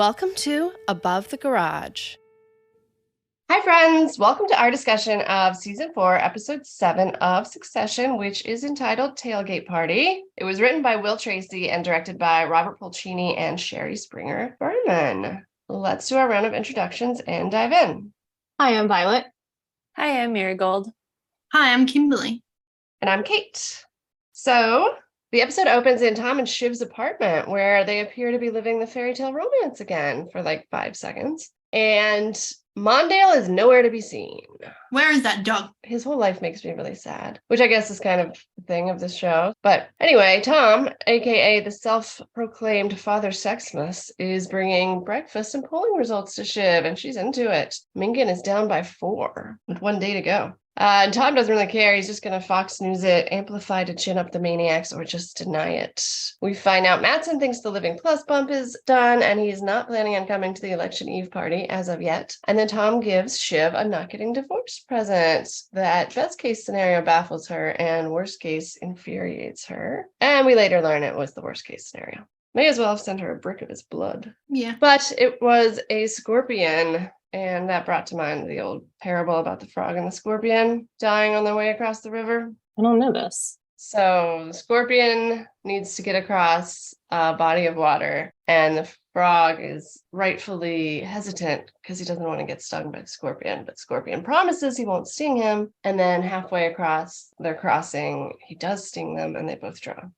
Welcome to Above the Garage. Hi, friends. Welcome to our discussion of Season 4, Episode 7 of Succession, which is entitled Tailgate Party. It was written by Will Tracy and directed by Robert Pulcini and Sherry Springer Berman. Let's do our round of introductions and dive in. Hi, I'm Violet. Hi, I'm Marigold. Hi, I'm Kimberly. And I'm Kate. So, the episode opens in Tom and Shiv's apartment where they appear to be living the fairy tale romance again for like 5 seconds. And Mondale is nowhere to be seen. Where is that dog? His whole life makes me really sad, which I guess is kind of the thing of this show. But anyway, Tom, aka the self-proclaimed Father Sexmas, is bringing breakfast and polling results to Shiv, and she's into it. Mingan is down by 4 with 1 day to go. And Tom doesn't really care. He's just going to Fox News it, amplify to chin up the maniacs, or just deny it. We find out Mattson thinks the Living Plus bump is done, and he's not planning on coming to the election eve party as of yet. And then Tom gives Shiv a not getting divorced present that best case scenario baffles her and worst case infuriates her. And we later learn it was the worst case scenario. May as well have sent her a brick of his blood. Yeah. But it was a scorpion. And that brought to mind the old parable about the frog and the scorpion dying on their way across the river. I don't know this. So the scorpion needs to get across a body of water, and the frog is rightfully hesitant because he doesn't want to get stung by the scorpion. But Scorpion promises he won't sting him. And then halfway across their crossing, he does sting them and they both drown.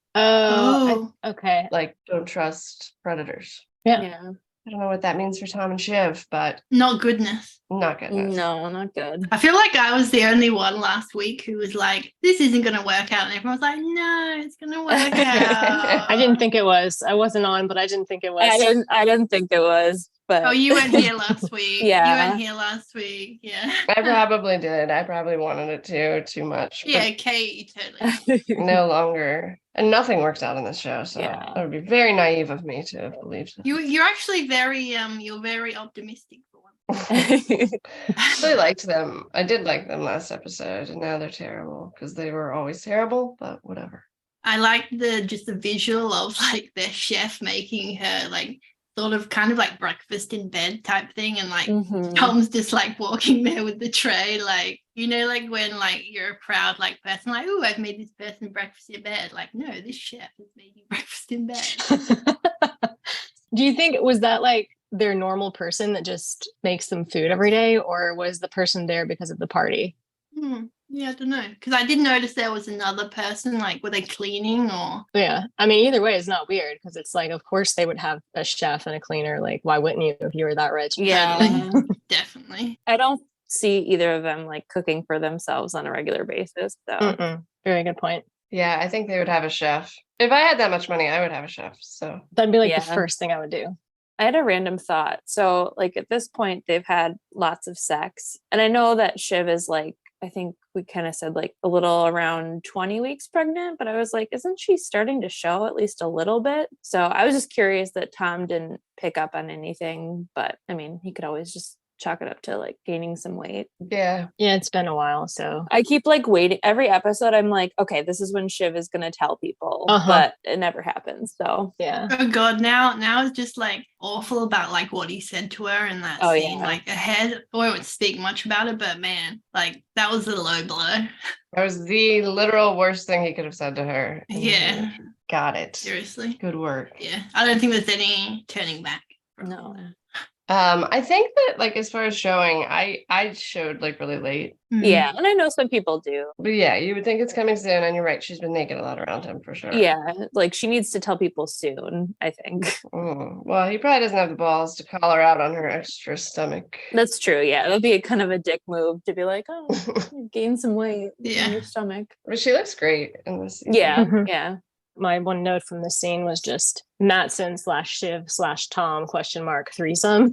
Okay. Like, don't trust predators. Yeah. I don't know what that means for Tom and Shiv, but Not goodness. not goodness. No, not good. I feel like I was the only one last week who was like, this isn't going to work out. And everyone was like, no, it's going to work out. I didn't think it was. I wasn't on, but I didn't think it was. I didn't think it was, but Oh, you weren't here last week. Yeah. You weren't here last week. Yeah. I probably did. I probably wanted it too much. Yeah, Kate, totally. But no longer. And nothing works out in this show, so Yeah. that would be very naive of me to have believed it. You're actually you're very optimistic for one. I really liked them. I did like them last episode, and now they're terrible because they were always terrible, but whatever. I like the visual of like their chef making her like sort of kind of like breakfast in bed type thing, and like Mhm. Tom's just like walking there with the tray, like, you know, like when like you're a proud like person, like, oh, I've made this person breakfast in bed. Like, no, this chef has made you breakfast in bed. Do you think was that like their normal person that just makes them food every day, or was the person there because of the party? Yeah, I don't know, because I did notice there was another person. Like, were they cleaning or? Yeah. I mean, either way is not weird because it's like, of course they would have a chef and a cleaner. Like, why wouldn't you if you were that rich? Yeah. Totally. Definitely. I don't see either of them like cooking for themselves on a regular basis. So Mm-mm. Very good point. Yeah, I think they would have a chef. If I had that much money, I would have a chef. So That'd be like Yeah. the first thing I would do. I had a random thought. So like at this point, they've had lots of sex. And I know that Shiv is like, I think we kind of said like a little around 20 weeks pregnant, but I was like, isn't she starting to show at least a little bit? So I was just curious that Tom didn't pick up on anything, but I mean, he could always just chalk it up to like gaining some weight. yeah. Yeah, it's been a while. So I keep like waiting every episode. I'm like, okay, this is when Shiv is going to tell people, but it never happens. So yeah. Oh God, now it's just like awful about like what he said to her in that Oh, scene. yeah. Like ahead, I won't speak much about it, but man, like that was a low blow. That was the literal worst thing he could have said to her. And Yeah. he got it. Seriously. Good work. Yeah. I don't think there's any turning back. from No. that. I think that like as far as showing, I showed like really late. Yeah. And I know some people do. But yeah, you would think it's coming soon, and you're right. She's been naked a lot around him for sure. Yeah. Like she needs to tell people soon, I think. Well, he probably doesn't have the balls to call her out on her extra stomach. That's true. Yeah. It would be a kind of a dick move to be like, oh, you gained some weight Yeah. in your stomach. But she looks great in this season. Yeah. Mhm. Yeah. My one note from the scene was just Mattson / Shiv / Tom ? Threesome.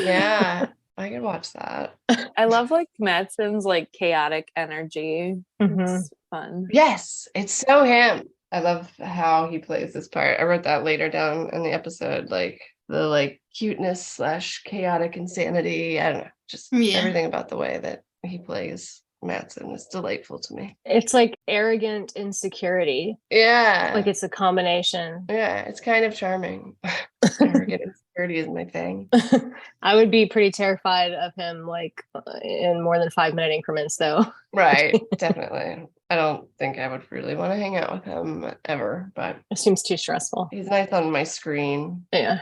Yeah, I could watch that. I love like Madsen's like chaotic energy. Mhm. It's fun. Yes, it's so him. I love how he plays this part. I wrote that later down in the episode, like the like cuteness / chaotic insanity. I don't know, just Yeah. everything about the way that he plays Mattson is delightful to me. It's like arrogant insecurity. Yeah. Like it's a combination. Yeah, it's kind of charming. Arrogant insecurity is my thing. I would be pretty terrified of him, like in more than 5-minute increments, though. Right, definitely. I don't think I would really want to hang out with him ever, but It seems too stressful. he's nice on my screen. Yeah.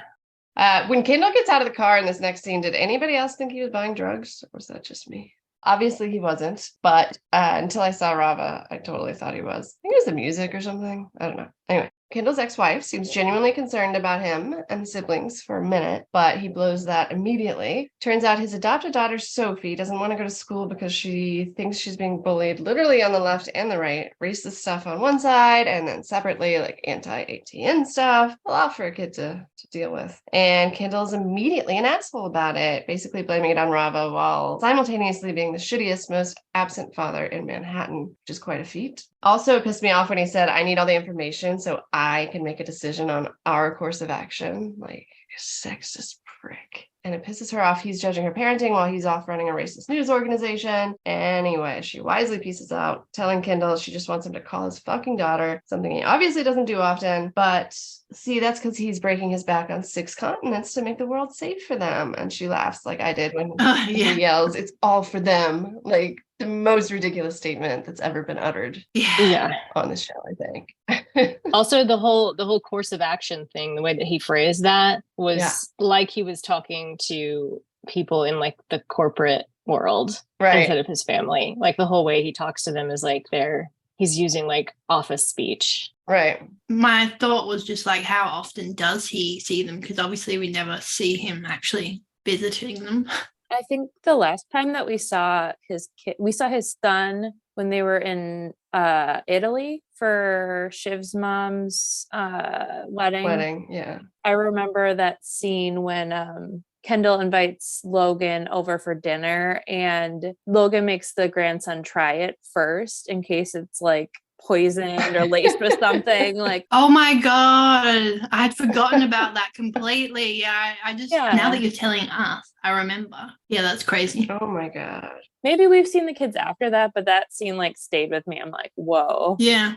When Kendall gets out of the car in this next scene, did anybody else think he was buying drugs, or was that just me? Obviously he wasn't, but until I saw Rava, I totally thought he was. I think it was the music or something. I don't know. Anyway, Kendall's ex-wife seems genuinely concerned about him and the siblings for a minute, but he blows that immediately. Turns out his adopted daughter, Sophie, doesn't want to go to school because she thinks she's being bullied literally on the left and the right. Racist stuff on one side, and then separately, like anti-ATN stuff. A lot for a kid to deal with. And Kendall's immediately an asshole about it, basically blaming it on Rava while simultaneously being the shittiest, most absent father in Manhattan, which is quite a feat. Also, it pissed me off when he said, I need all the information so I can make a decision on our course of action. Like, sexist prick. And it pisses her off. He's judging her parenting while he's off running a racist news organization. Anyway, she wisely pieces out, telling Kendall she just wants him to call his fucking daughter, something he obviously doesn't do often. But see, that's because he's breaking his back on 6 continents to make the world safe for them. And she laughs like I did when he yells, it's all for them. Like, the most ridiculous statement that's ever been uttered on the show, I think. Also, the whole course of action thing, the way that he phrased that was like he was talking to people in like the corporate world instead of his family. Like the whole way he talks to them is like he's using like office speech. Right. My thought was just like, how often does he see them? Because obviously we never see him actually visiting them. I think the last time that we saw his kid, we saw his son when they were in Italy for Shiv's mom's wedding. Yeah. I remember that scene when Kendall invites Logan over for dinner and Logan makes the grandson try it first in case it's like poisoned or laced with something. Like, oh my god, I had forgotten about that completely. I just now that you're telling us, I remember. Yeah, that's crazy. Oh my god. Maybe we've seen the kids after that, but that scene like stayed with me. I'm like, whoa. Yeah.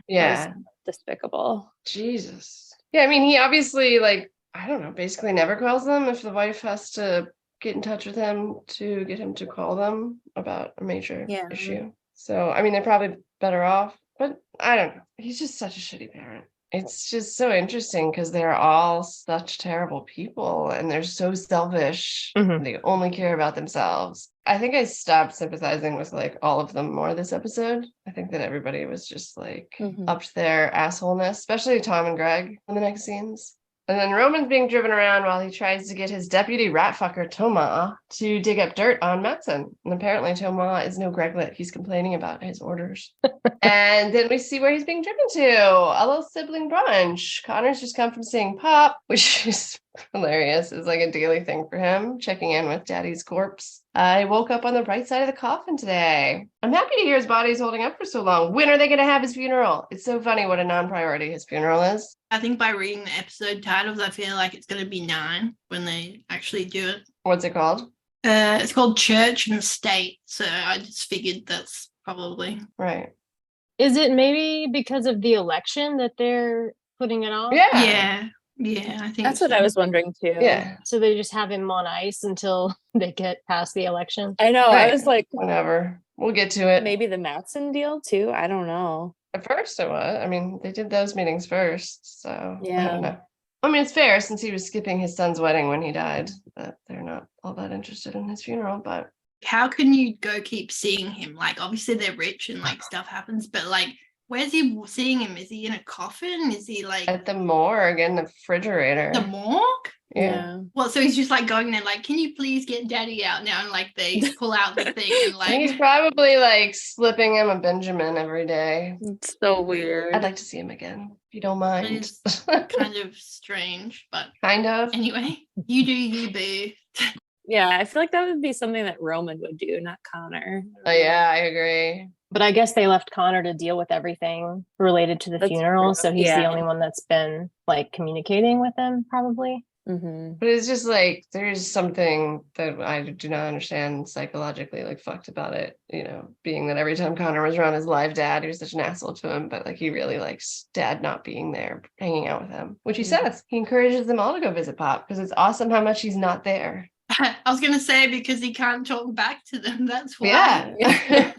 Despicable. Jesus. Yeah, I mean, he obviously, like, I don't know, basically never calls them if the wife has to get in touch with him to get him to call them about a major issue. So, I mean, they're probably better off, but I don't know. He's just such a shitty parent. It's just so interesting because they're all such terrible people and they're so selfish. Mm-hmm. They only care about themselves. I think I stopped sympathizing with like all of them more this episode. I think that everybody was just like up to their assholeness, especially Tom and Greg in the next scenes. And then Roman's being driven around while he tries to get his deputy ratfucker Toma to dig up dirt on Mattson. And apparently Toma is no Greglet. He's complaining about his orders. And then we see where he's being driven to. A little sibling brunch. Connor's just come from seeing Pop, which is hilarious. It's like a daily thing for him, checking in with Daddy's corpse. I woke up on the right side of the coffin today. I'm happy to hear his body's holding up for so long. When are they going to have his funeral? It's so funny what a non-priority his funeral is. I think by reading the episode titles, I feel like it's going to be 9 when they actually do it. What's it called? It's called Church and State. So I just figured that's probably. Right. Is it maybe because of the election that they're putting it off? Yeah, I think that's what I was wondering too. Yeah. So they just have him on ice until they get past the election. I know. Right. I was like, whatever. We'll get to it. Maybe the Mattson deal too. I don't know. At first it was. I mean, they did those meetings first. So Yeah. I don't know. I mean, it's fair since he was skipping his son's wedding when he died, that they're not all that interested in his funeral, but how can you go keep seeing him? Like, obviously they're rich and like stuff happens, but like, where's he seeing him? Is he in a coffin? Is he like at the morgue in the refrigerator? The morgue? Yeah. Well, so he's just like going there, like, can you please get Daddy out now? And like they pull out the thing and like he's probably like slipping him a Benjamin every day. It's so weird. I'd like to see him again, if you don't mind. It's kind of strange, but kind of. Anyway, you do you, boo. Yeah, I feel like that would be something that Roman would do, not Connor. Oh yeah, I agree. But I guess they left Connor to deal with everything related to the funeral. True. So he's the only one that's been like communicating with them, probably. But it's just like, there's something that I do not understand psychologically, like fucked about it, you know, being that every time Connor was around his live dad, he was such an asshole to him, but like he really likes dad not being there, hanging out with him, which he says. He encourages them all to go visit Pop because it's awesome how much he's not there. I was going to say because he can't talk back to them. That's why. Yeah.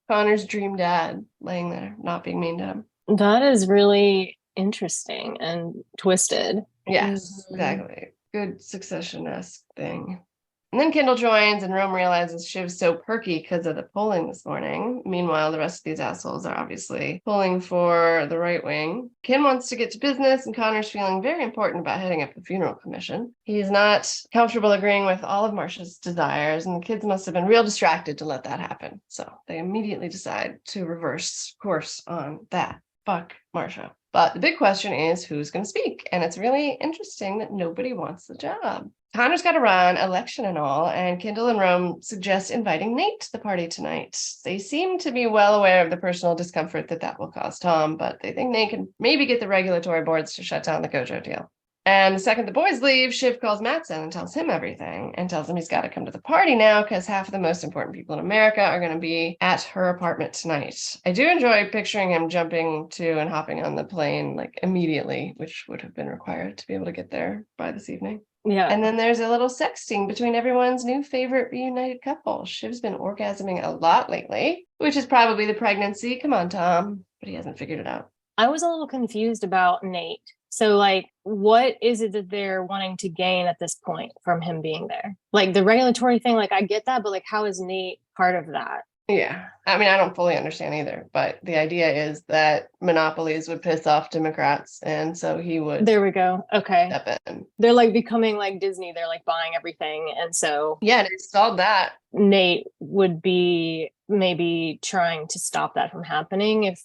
Connor's dream dad laying there, not being mean to him. That is really interesting and twisted. Yes, exactly. Good Succession-esque thing. And then Kendall joins and Rome realizes Shiv's so perky because of the polling this morning. Meanwhile, the rest of these assholes are obviously pulling for the right wing. Kim wants to get to business and Connor's feeling very important about heading up the funeral commission. He's not comfortable agreeing with all of Marcia's desires and the kids must have been real distracted to let that happen. So they immediately decide to reverse course on that. Fuck Marcia. But the big question is who's going to speak? And it's really interesting that nobody wants the job. Connor's got to run, election and all, and Kendall and Rome suggest inviting Nate to the party tonight. They seem to be well aware of the personal discomfort that will cause Tom, but they think Nate can maybe get the regulatory boards to shut down the Gojo deal. And the second the boys leave, Shiv calls Mattson and tells him everything and tells him he's got to come to the party now because half of the most important people in America are going to be at her apartment tonight. I do enjoy picturing him jumping to and hopping on the plane like immediately, which would have been required to be able to get there by this evening. Yeah. And then there's a little sexting between everyone's new favorite reunited couple. Shiv's been orgasming a lot lately, which is probably the pregnancy. Come on, Tom. But he hasn't figured it out. I was a little confused about Nate. So, like, what is it that they're wanting to gain at this point from him being there? Like, the regulatory thing, like, I get that, but, like, how is Nate part of that? Yeah. I mean, I don't fully understand either, but the idea is that monopolies would piss off Democrats, and so he would. There we go. Okay. Step in. They're, like, becoming like Disney. They're, like, buying everything, and so... Yeah, they installed that. Nate would be maybe trying to stop that from happening if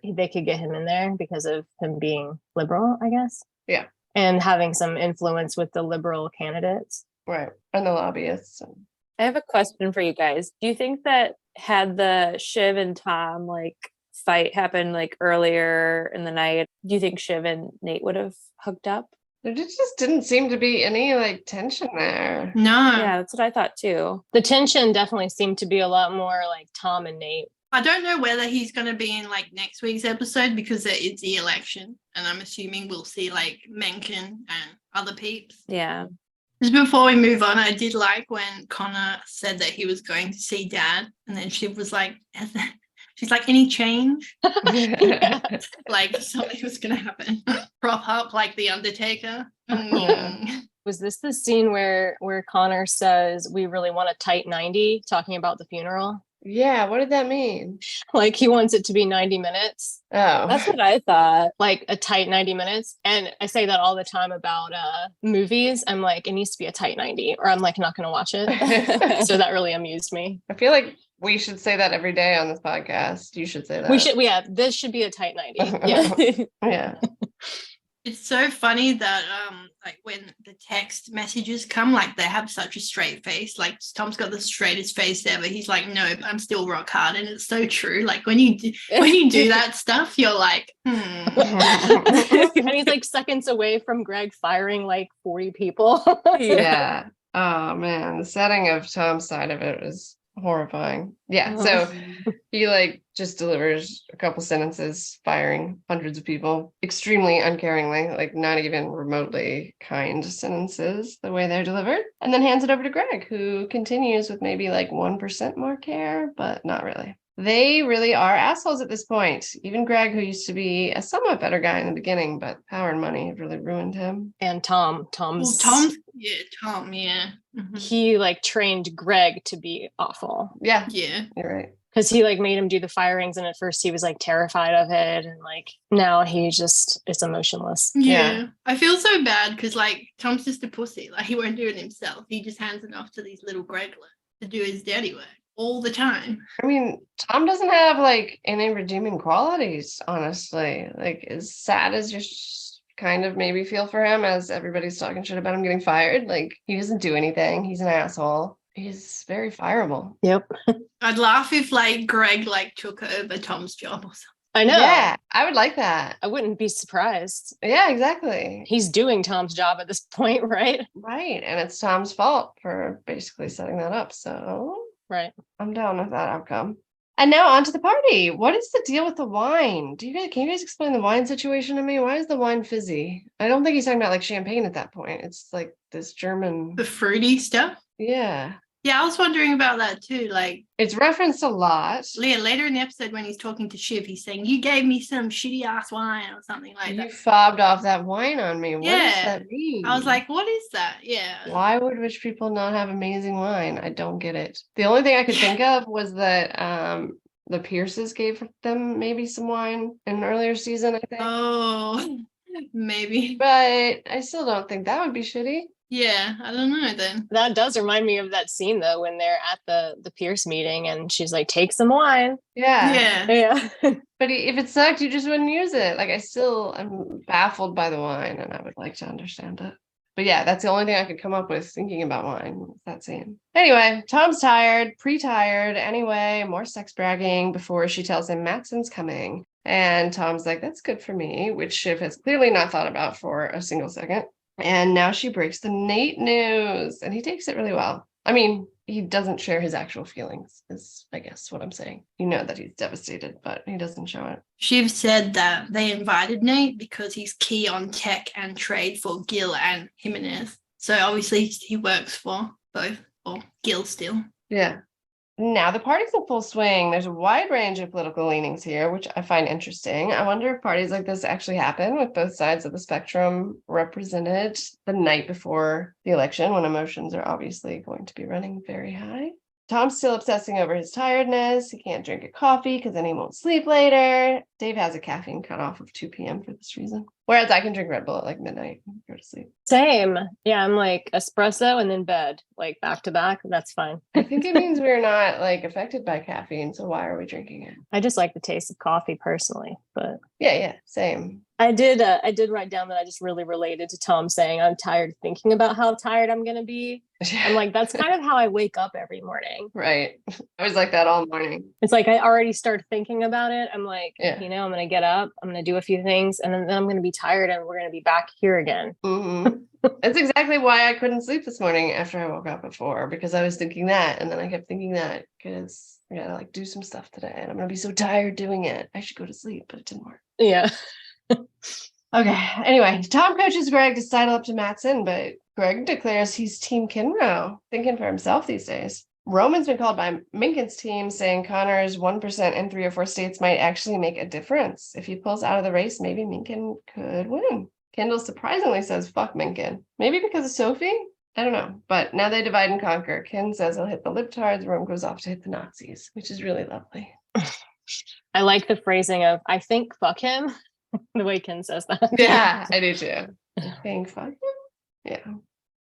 they could get him in there because of him being liberal, I guess. Yeah. And having some influence with the liberal candidates. Right. And the lobbyists. I have a question for you guys. Do you think that had the Shiv and Tom like fight happened like earlier in the night, do you think Shiv and Nate would have hooked up? There just didn't seem to be any like tension there. No. Yeah, that's what I thought too. The tension definitely seemed to be a lot more like Tom and Nate. I don't know whether he's going to be in like next week's episode because there is the election, and I'm assuming we'll see like Mencken and other peeps. Yeah. Just before we move on, I did like when Connor said that he was going to see Dad, and then she was like, she's like, any change? Like something was going to happen. Prop up like the Undertaker. Was this the scene where Connor says, we really want a tight 90, talking about the funeral? Yeah, what did that mean? Like he wants it to be 90 minutes. Oh. That's what I thought. Like a tight 90 minutes. And I say that all the time about movies. I'm like, it needs to be a tight 90 or I'm like not going to watch it. So that really amused me. I feel like we should say that every day on this podcast. You should say that. We should. Yeah, this should be a tight 90. Yeah. Yeah. It's so funny that like when the text messages come, like they have such a straight face. Like Tom's got the straightest face ever. He's like, nope, I'm still rock hard, and it's so true. Like when you do that stuff, you're like, And he's like seconds away from Greg firing like 40 people. Yeah. Oh man, the setting of Tom's side of it was horrifying. Yeah. So he like just delivers a couple sentences firing hundreds of people extremely uncaringly, like not even remotely kind sentences the way they're delivered, and then hands it over to Greg, who continues with maybe like 1% more care, but not really. They really are assholes at this point. Even Greg, who used to be a somewhat better guy in the beginning, but power and money have really ruined him. And Tom, Tom, yeah. Mm-hmm. He like trained Greg to be awful. Yeah, you're right. Because he like made him do the firings, and at first he was like terrified of it, and like now he just is emotionless. Yeah. I feel so bad because like Tom's just a pussy. Like he won't do it himself. He just hands it off to these little Greglets to do his dirty work all the time. I mean, Tom doesn't have like any redeeming qualities, honestly. Like as sad as you kind of maybe feel for him as everybody's talking shit about him getting fired, like he doesn't do anything. He's an asshole. He's very fireable. Yep. I'd laugh if like Greg like took over Tom's job or something. I know. Yeah, I would like that. I wouldn't be surprised. Yeah, exactly. He's doing Tom's job at this point, right? Right. And it's Tom's fault for basically setting that up. So Right. I'm down with that outcome. And now on to the party. What is the deal with the wine? Can you guys explain the wine situation to me? Why is the wine fizzy? I don't think he's talking about like champagne at that point. It's like this German. The fruity stuff. Yeah. Yeah, I was wondering about that too. Like, it's referenced a lot. Leah, later in the episode when he's talking to Shiv, he's saying, "You gave me some shitty ass wine," or something like that. You fobbed off that wine on me. What does that mean? I was like, what is that? Yeah. Why would rich people not have amazing wine? I don't get it. The only thing I could think of was that the Pierces gave them maybe some wine in an earlier season, I think. Oh, maybe. But I still don't think that would be shitty. Yeah, I don't know then. That does remind me of that scene though, when they're at the Pierce meeting and she's like, take some wine. Yeah. Yeah. But if it sucked, you just wouldn't use it. Like I'm baffled by the wine and I would like to understand it. But yeah, that's the only thing I could come up with thinking about wine, that scene. Anyway, Tom's tired, pre-tired. Anyway, more sex bragging before she tells him Matsson's coming. And Tom's like, that's good for me, which Shiv has clearly not thought about for a single second. And now she breaks the Nate news, and he takes it really well. I mean, he doesn't share his actual feelings, is I guess what I'm saying. You know that he's devastated, but he doesn't show it. Shiv said that they invited Nate because he's key on tech and trade for Gil and Jimenez. So obviously he works for both, or Gil still. Yeah. Now the party's in full swing. There's a wide range of political leanings here, which I find interesting. I wonder if parties like this actually happen with both sides of the spectrum represented the night before the election, when emotions are obviously going to be running very high. Tom's still obsessing over his tiredness. He can't drink a coffee because then he won't sleep later. Dave has a caffeine cutoff of 2 p.m. for this reason. Whereas I can drink Red Bull at like midnight and go to sleep. Same. Yeah, I'm like espresso and then bed, like back to back. That's fine. I think it means we're not like affected by caffeine. So why are we drinking it? I just like the taste of coffee personally, but yeah, same. I did write down that I just really related to Tom saying I'm tired thinking about how tired I'm gonna be. I'm like, that's kind of how I wake up every morning. Right. I was like that all morning. It's like I already start thinking about it. I'm like, I'm gonna get up, I'm gonna do a few things, and then I'm gonna be tired and we're gonna be back here again. Mm-hmm. That's exactly why I couldn't sleep this morning after I woke up at 4, because I was thinking that, and then I kept thinking that because I gotta like do some stuff today and I'm gonna be so tired doing it. I should go to sleep, but it didn't work. Yeah. Okay. Anyway, Tom coaches Greg to sidle up to Matsson, but Greg declares he's Team Kinrow, thinking for himself these days. Roman's been called by Minkin's team, saying Connor's 1% in 3 or 4 states might actually make a difference. If he pulls out of the race, maybe Minkin could win. Kendall surprisingly says, fuck Minkin. Maybe because of Sophie? I don't know. But now they divide and conquer. Ken says he'll hit the libtards. Rome goes off to hit the Nazis, which is really lovely. I like the phrasing of, I think fuck him. The way Ken says that. Yeah, I do too. I think fuck him? Yeah.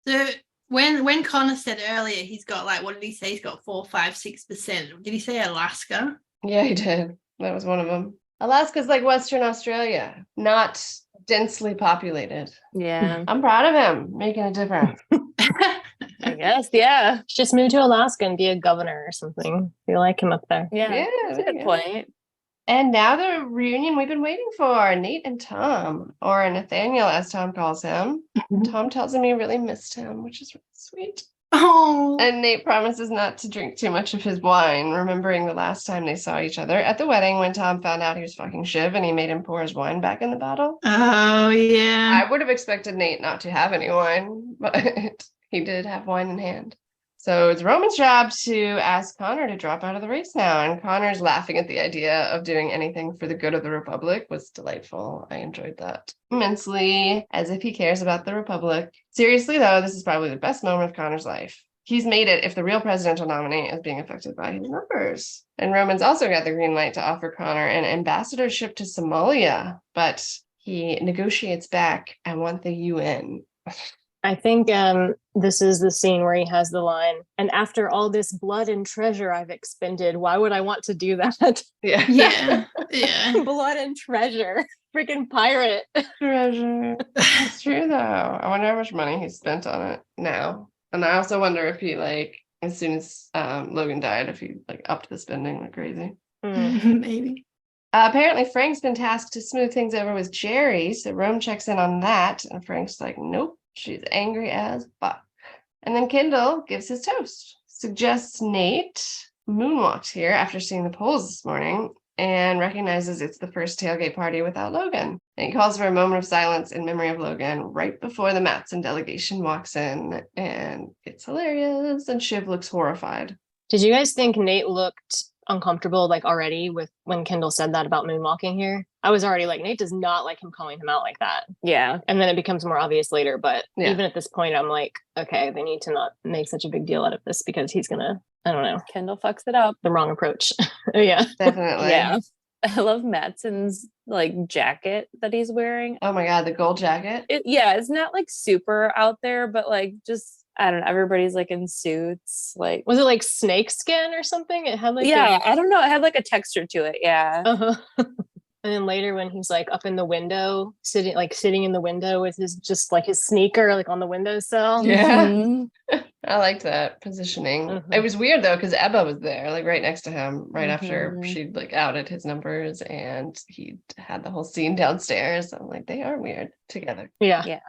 So when Connor said earlier he's got like, what did he say? He's got 4, 5, 6%. Did he say Alaska? Yeah, he did. That was one of them. Alaska's like Western Australia, not densely populated. Yeah. I'm proud of him making a difference. I guess, yeah. Just move to Alaska and be a governor or something. You like him up there. Yeah, that's a good point. And now the reunion we've been waiting for, Nate and Tom, or Nathaniel as Tom calls him. Tom tells him he really missed him, which is really sweet. Oh. And Nate promises not to drink too much of his wine, remembering the last time they saw each other at the wedding when Tom found out he was fucking Shiv and he made him pour his wine back in the bottle. Oh, yeah. I would have expected Nate not to have any wine, but he did have wine in hand. So it's Roman's job to ask Connor to drop out of the race now. And Connor's laughing at the idea of doing anything for the good of the Republic was delightful. I enjoyed that immensely, as if he cares about the Republic. Seriously, though, this is probably the best moment of Connor's life. He's made it if the real presidential nominee is being affected by his numbers. And Roman's also got the green light to offer Connor an ambassadorship to Somalia, but he negotiates back, I want the UN. I think this is the scene where he has the line, and after all this blood and treasure I've expended, why would I want to do that? Yeah. Blood and treasure. Freaking pirate. Treasure. It's true, though. I wonder how much money he spent on it now. And I also wonder if he, like, as soon as Logan died, if he, like, upped the spending like crazy. Maybe. Apparently, Frank's been tasked to smooth things over with Jerry, so Rome checks in on that, and Frank's like, nope, she's angry as fuck. And then Kendall gives his toast, suggests Nate moonwalks here after seeing the polls this morning, and recognizes it's the first tailgate party without Logan. And he calls for a moment of silence in memory of Logan right before the Matson delegation walks in, and it's hilarious, and Shiv looks horrified. Did you guys think Nate looked uncomfortable like already with when Kendall said that about moonwalking here? I was already like, Nate does not like him calling him out like that. Yeah. And then it becomes more obvious later, but even at this point I'm like, okay, they need to not make such a big deal out of this because he's gonna, I don't know, Kendall fucks it up. the wrong approach. Yeah, Definitely. Yeah. I love Matson's like jacket that he's wearing. Oh my god, the gold jacket. It's not like super out there, but like just I don't know, everybody's like in suits. Like, was it like snake skin or something? It had like I don't know, it had like a texture to it. Uh-huh. And then later when he's like up in the window, sitting in the window with his just like his sneaker like on the windowsill. Yeah. Mm-hmm. I liked that positioning. It was weird though, because Ebba was there, like right next to him, right after she'd like outed his numbers, and he had the whole scene downstairs. I'm like, they are weird together. Yeah.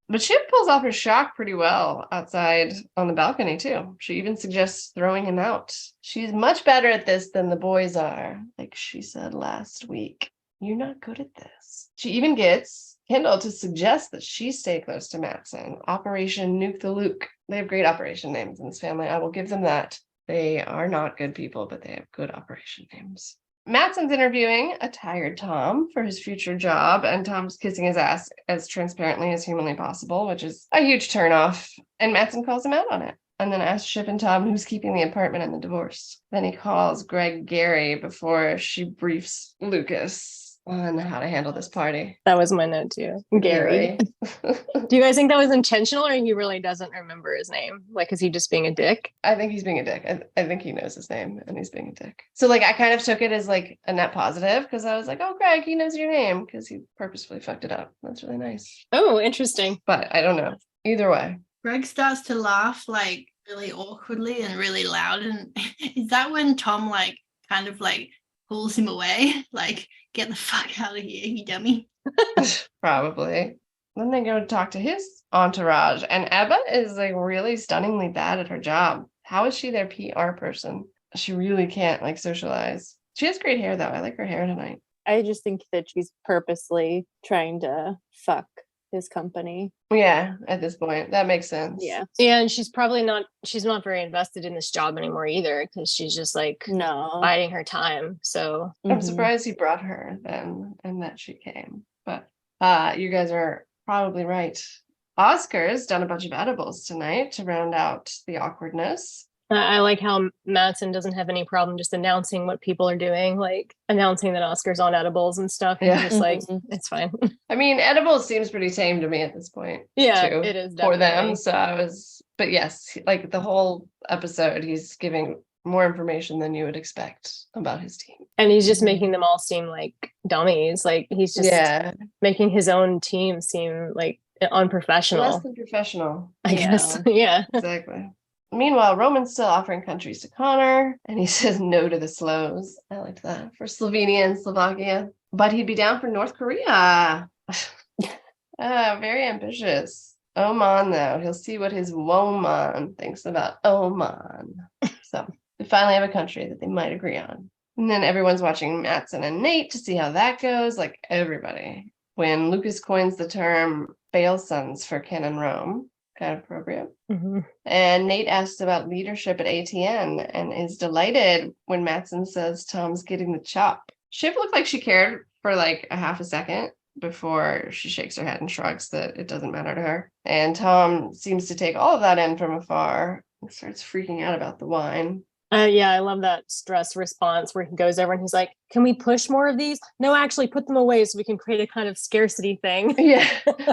But Shiv pulls off her shock pretty well outside on the balcony too. She even suggests throwing him out. She's much better at this than the boys are, like she said last week. You're not good at this. She even gets Kendall to suggest that she stay close to Matson. Operation Nuke the Luke. They have great operation names in this family. I will give them that. They are not good people, but they have good operation names. Matson's interviewing a tired Tom for his future job, and Tom's kissing his ass as transparently as humanly possible, which is a huge turnoff. And Matson calls him out on it, and then asks Shiv and Tom who's keeping the apartment and the divorce. Then he calls Greg Gary before she briefs Lucas on how to handle this party. That was my note too. Gary. Do you guys think that was intentional, or he really doesn't remember his name? Like, is he just being a dick? I think he's being a dick. I think he knows his name and he's being a dick. So like, I kind of took it as like a net positive because I was like, oh, Greg, he knows your name because he purposefully fucked it up. That's really nice. Oh, interesting. But I don't know. Either way. Greg starts to laugh like really awkwardly and really loud. And is that when Tom like kind of like pulls him away? Like, get the fuck out of here, you dummy. Probably. Then they go to talk to his entourage, and Ebba is like really stunningly bad at her job. How is she their PR person? She really can't like socialize. She has great hair though. I like her hair tonight. I just think that she's purposely trying to fuck his company. Yeah, at this point. That makes sense. Yeah, and she's not very invested in this job anymore either, because she's just like biding her time. So I'm surprised he brought her then and that she came. But you guys are probably right. Oscar's done a bunch of edibles tonight to round out the awkwardness. I like how Matson doesn't have any problem just announcing what people are doing, like announcing that Oscar's on edibles and stuff. Yeah. Just like, it's fine. I mean, edibles seems pretty tame to me at this point. Yeah, too, it is definitely. For them. So but yes, like the whole episode, he's giving more information than you would expect about his team. And he's just making them all seem like dummies. Like he's just making his own team seem like unprofessional. Less than professional. I guess. Yeah. Exactly. Meanwhile, Roman's still offering countries to Connor, and he says no to the Slows. I liked that. For Slovenia and Slovakia. But he'd be down for North Korea. Very ambitious. Oman, though. He'll see what his woman thinks about Oman. So they finally have a country that they might agree on. And then everyone's watching Matson and Nate to see how that goes, like everybody. When Lucas coins the term fail sons for Ken and Rome. Kind of appropriate. And Nate asks about leadership at ATN and is delighted when Matson says Tom's getting the chop. Shiv looked like she cared for like a half a second before she shakes her head and shrugs that it doesn't matter to her. And Tom seems to take all of that in from afar and starts freaking out about the wine. Yeah, I love that stress response where he goes over and he's like, can we push more of these? No, actually put them away so we can create a kind of scarcity thing. Yeah.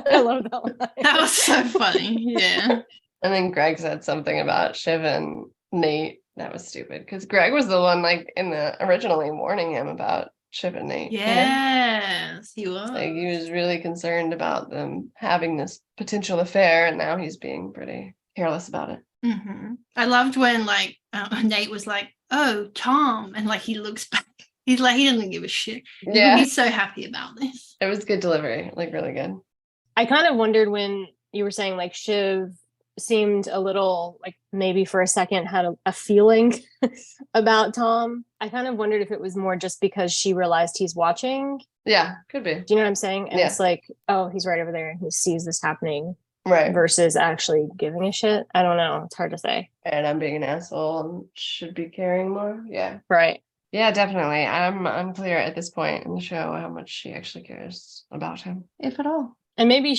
I love that line. That was so funny. Yeah. And then Greg said something about Shiv and Nate. That was stupid because Greg was the one like originally warning him about Shiv and Nate. Yes, he was. Like, he was really concerned about them having this potential affair, and now he's being pretty careless about it. I loved when like Nate was like, oh, Tom, and like he looks back He's like, he doesn't give a shit. Yeah. He's so happy about this. It was good delivery, like really good. I kind of wondered when you were saying like Shiv seemed a little like maybe for a second had a feeling about Tom. I kind of wondered if it was more just because she realized he's watching. Yeah, could be. Do you know what I'm saying? And Yeah. it's like, oh, he's right over there and he sees this happening. Right. Versus actually giving a shit. I don't know. It's hard to say. And I'm being an asshole and should be caring more. Yeah. Right. Yeah, definitely. I'm unclear at this point in the show how much she actually cares about him, if at all. And maybe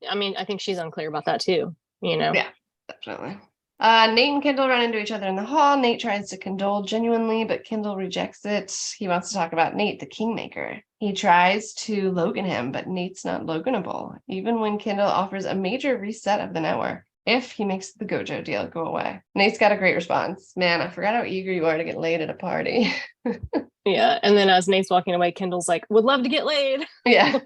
I think she's unclear about that too, you know? Yeah, definitely. Nate and Kendall run into each other in the hall. Nate tries to condole genuinely, but Kendall rejects it. He wants to talk about Nate, the kingmaker. He tries to Logan him, but Nate's not Loganable, even when Kendall offers a major reset of the network if he makes the Gojo deal go away. Nate's got a great response. Man, I forgot how eager you are to get laid at a party. Yeah. And then as Nate's walking away, Kendall's like, would love to get laid. Yeah.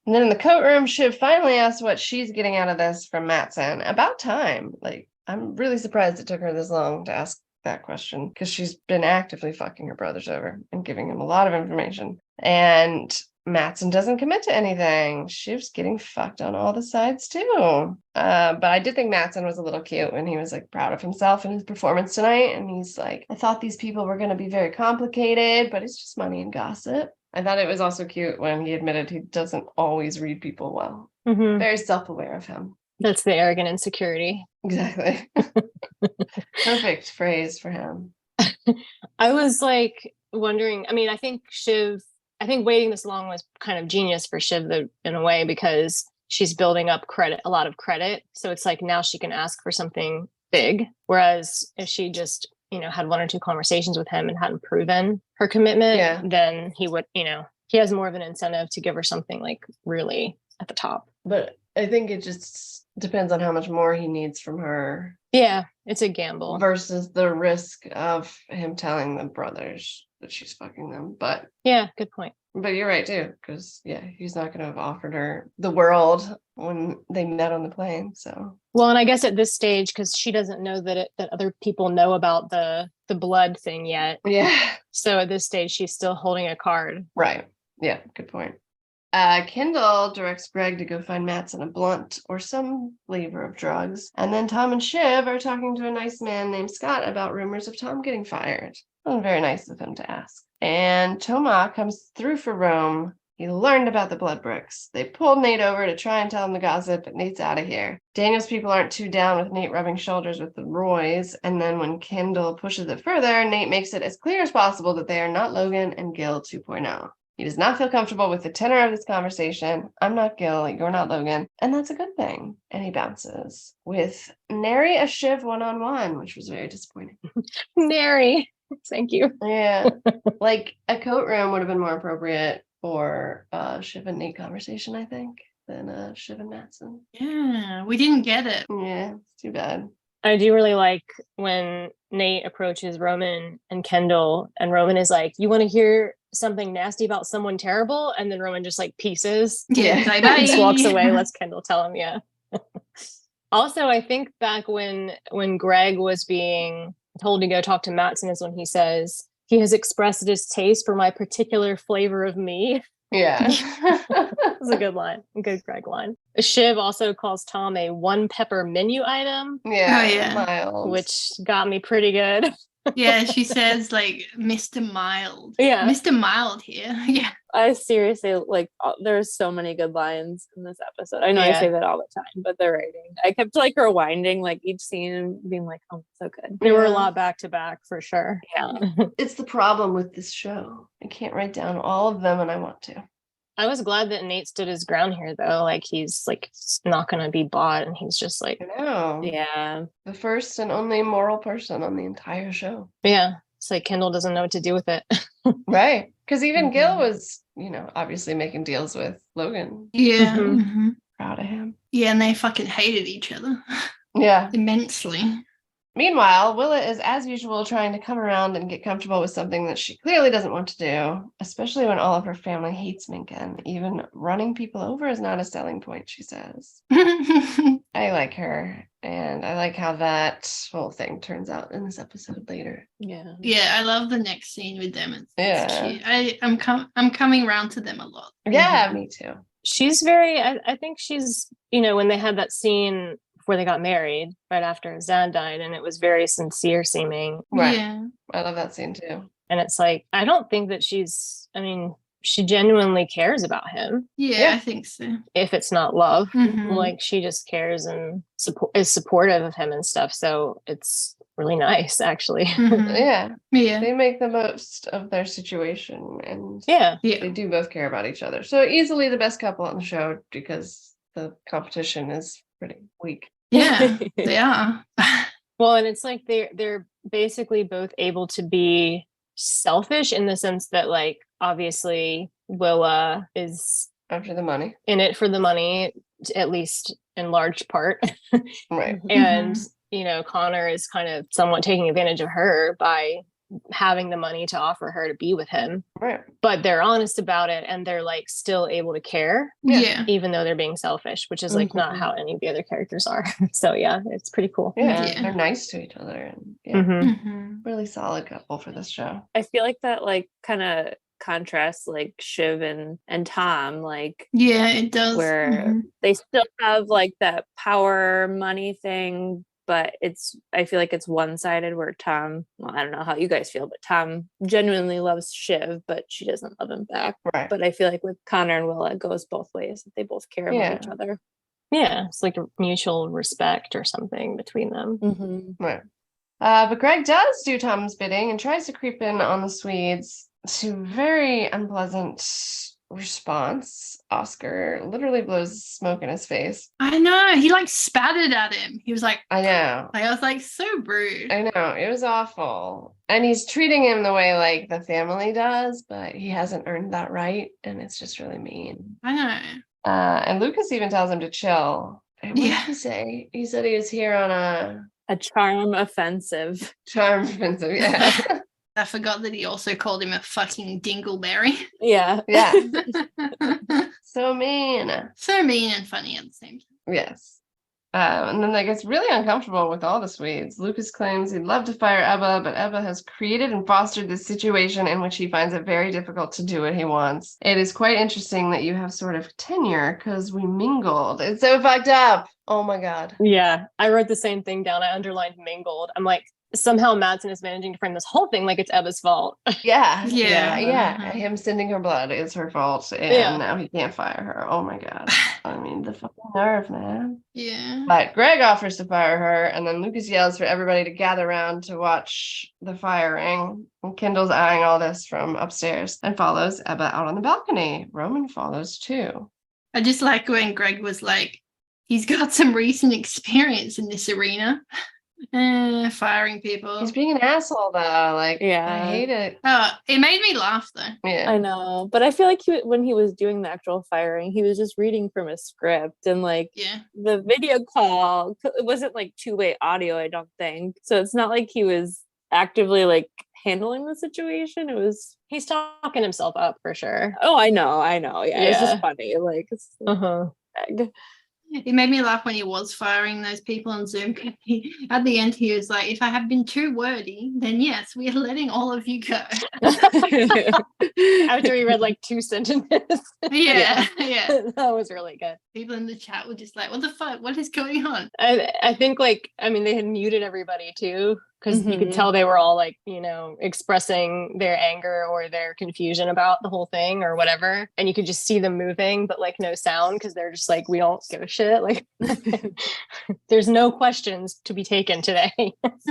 And then in the coat room, Shiv finally asks what she's getting out of this from Mattson. About time. Like, I'm really surprised it took her this long to ask that question because she's been actively fucking her brothers over and giving him a lot of information. And Mattson doesn't commit to anything. Shiv's getting fucked on all the sides too. But I did think Mattson was a little cute when he was like proud of himself and his performance tonight. And he's like, I thought these people were going to be very complicated, but it's just money and gossip. I thought it was also cute when he admitted he doesn't always read people well. Mm-hmm. Very self-aware of him. That's the arrogant insecurity. Exactly. Perfect phrase for him. I was like wondering, I mean, I think waiting this long was kind of genius for Shiv in a way because she's building up a lot of credit. So it's like now she can ask for something big. Whereas if she just, had one or two conversations with him and hadn't proven her commitment, then he would, he has more of an incentive to give her something like really at the top. But I think it just depends on how much more he needs from her. Yeah, it's a gamble. Versus the risk of him telling the brothers that she's fucking them. But yeah, good point. But you're right too, because he's not going to have offered her the world when they met on the plane. So well, and I guess at this stage, because she doesn't know that other people know about the blood thing yet. Yeah. So at this stage, she's still holding a card. Right. Yeah. Good point. Kendall directs Greg to go find Mattson a blunt or some flavor of drugs, and then Tom and Shiv are talking to a nice man named Scott about rumors of Tom getting fired. Oh, very nice of him to ask. And Toma comes through for Rome. He learned about the blood bricks. They pulled Nate over to try and tell him the gossip, but Nate's out of here. Daniel's people aren't too down with Nate rubbing shoulders with the Roys, and then when Kendall pushes it further, Nate makes it as clear as possible that they are not Logan and Gil 2.0. He does not feel comfortable with the tenor of this conversation. I'm not Gil, you're not Logan, and that's a good thing. And he bounces with nary a Shiv one-on-one, which was very disappointing. Nary. Thank you. Yeah. Like a coat room would have been more appropriate for Shiv and Nate conversation, I think, than Shiv and Mattson. Yeah, we didn't get it. Yeah, it's too bad. I do really like when Nate approaches Roman and Kendall, and Roman is like, you want to hear something nasty about someone terrible? And then Roman just like pieces. Yeah, bye-bye. Just walks away, lets Kendall tell him, yeah. Also, I think back when Greg was being told to go talk to Mattson is when he says, he has expressed his taste for my particular flavor of me. Yeah. That's a good line. A good Greg line. Shiv also calls Tom a one pepper menu item. Yeah. Oh, yeah. Mild. Which got me pretty good. Yeah, she says like Mr. Mild. Yeah. Mr. Mild here. Yeah. I seriously there's so many good lines in this episode. I know I say that all the time, but the writing. I kept like rewinding like each scene and being like, oh, so good. There were a lot back to back for sure. Yeah. It's the problem with this show. I can't write down all of them and I want to. I was glad that Nate stood his ground here though. Like he's like not gonna be bought and he's just like, I know. Yeah. The first and only moral person on the entire show. Yeah. It's like Kendall doesn't know what to do with it. Right. Because even Gil was, obviously making deals with Logan. Yeah. Mhm. Mm-hmm. Proud of him. Yeah, and they fucking hated each other Yeah. immensely. Meanwhile, Willa is, as usual, trying to come around and get comfortable with something that she clearly doesn't want to do, especially when all of her family hates Minka. Even running people over is not a selling point, she says. I like her. And I like how that whole thing turns out in this episode later. Yeah. Yeah, I love the next scene with them. It's Yeah. cute. I'm coming around to them a lot. Yeah, me too. She's very, I think she's, when they had that scene before they got married, right after Zan died, and it was very sincere seeming. Right. Yeah. I love that scene too. And it's like, I don't think that she genuinely cares about him. Yeah, I think so. If it's not love, Mhm. like she just cares and is supportive of him and stuff. So it's really nice, actually. Mhm. Yeah. Yeah. They make the most of their situation, and Yeah. they do both care about each other. So easily the best couple on the show because the competition is pretty weak. Yeah, they are. Well, and it's like they're basically both able to be selfish in the sense that, like, obviously Willa is After the money. in it for the money, at least in large part. Right. And Connor is kind of somewhat taking advantage of her by having the money to offer her to be with him. Right. But they're honest about it, and they're like still able to care, Yeah. even though they're being selfish, which is like not how any of the other characters are. So yeah, it's pretty cool. Yeah. Yeah. They're nice to each other, and yeah, Mhm. really solid couple for this show. I feel like that like kind of contrasts like Shiv and Tom, like Yeah, it does. where Mhm. they still have like that power money thing, but I feel like it's one-sided where Tom, well, I don't know how you guys feel, but Tom genuinely loves Shiv, but she doesn't love him back. Right. But I feel like with Connor and Willa, it goes both ways. They both care about each other. Yeah, it's like a mutual respect or something between them. Mm-hmm. Right. But Greg does do Tom's bidding and tries to creep in on the Swedes to very unpleasant response. Oscar literally blows smoke in his face. I know. He like spattered at him. He was like, I know. I was like, so rude. I know. It was awful. And he's treating him the way like the family does, but he hasn't earned that right. And it's just really mean. I know. And Lucas even tells him to chill. And what did he say? He said he was here on A charm offensive. charm offensive. Yeah. I forgot that he also called him a fucking dingleberry. Yeah. Yeah. So mean. So mean and funny at the same time. Yes. And then they gets really uncomfortable with all the Swedes. Lucas claims he'd love to fire Ebba, but Ebba has created and fostered this situation in which he finds it very difficult to do what he wants. It is quite interesting that you have sort of tenure because we mingled. It's so fucked up. Oh my God. Yeah, I wrote the same thing down. I underlined mingled. I'm like, somehow Madsen is managing to frame this whole thing like it's Ebba's fault. Yeah. Yeah. Yeah. Him sending her blood is her fault. And now he can't fire her. Oh my God. I mean, the fucking nerve, man. Yeah. But Greg offers to fire her, and then Lucas yells for everybody to gather around to watch the firing. And Kendall's eyeing all this from upstairs and follows Ebba out on the balcony. Roman follows too. I just like when Greg was like, he's got some recent experience in this arena. Firing people. He's being an asshole though. Like, Yeah. I hate it. Oh, it made me laugh though. Yeah. I know, but I feel like when he was doing the actual firing, he was just reading from a script, and like Yeah. the video call, it wasn't like two-way audio, I don't think. So it's not like he was actively like handling the situation. It was, He's talking himself up for sure. oh, I know. Yeah, it's Yeah. just funny. Like, it's Uh-huh. It made me laugh when he was firing those people on Zoom. At the end, he was like, if I have been too wordy, then yes, we are letting all of you go. After he read like 2 sentences. Yeah. That was really good. People in the chat were just like, what the fuck? What is going on? I think like, I mean, they had muted everybody too, because you could Mhm. tell they were all like, expressing their anger or their confusion about the whole thing or whatever. And you could just see them moving, but like no sound, because they're just like, we don't give a shit. Like, there's no questions to be taken today.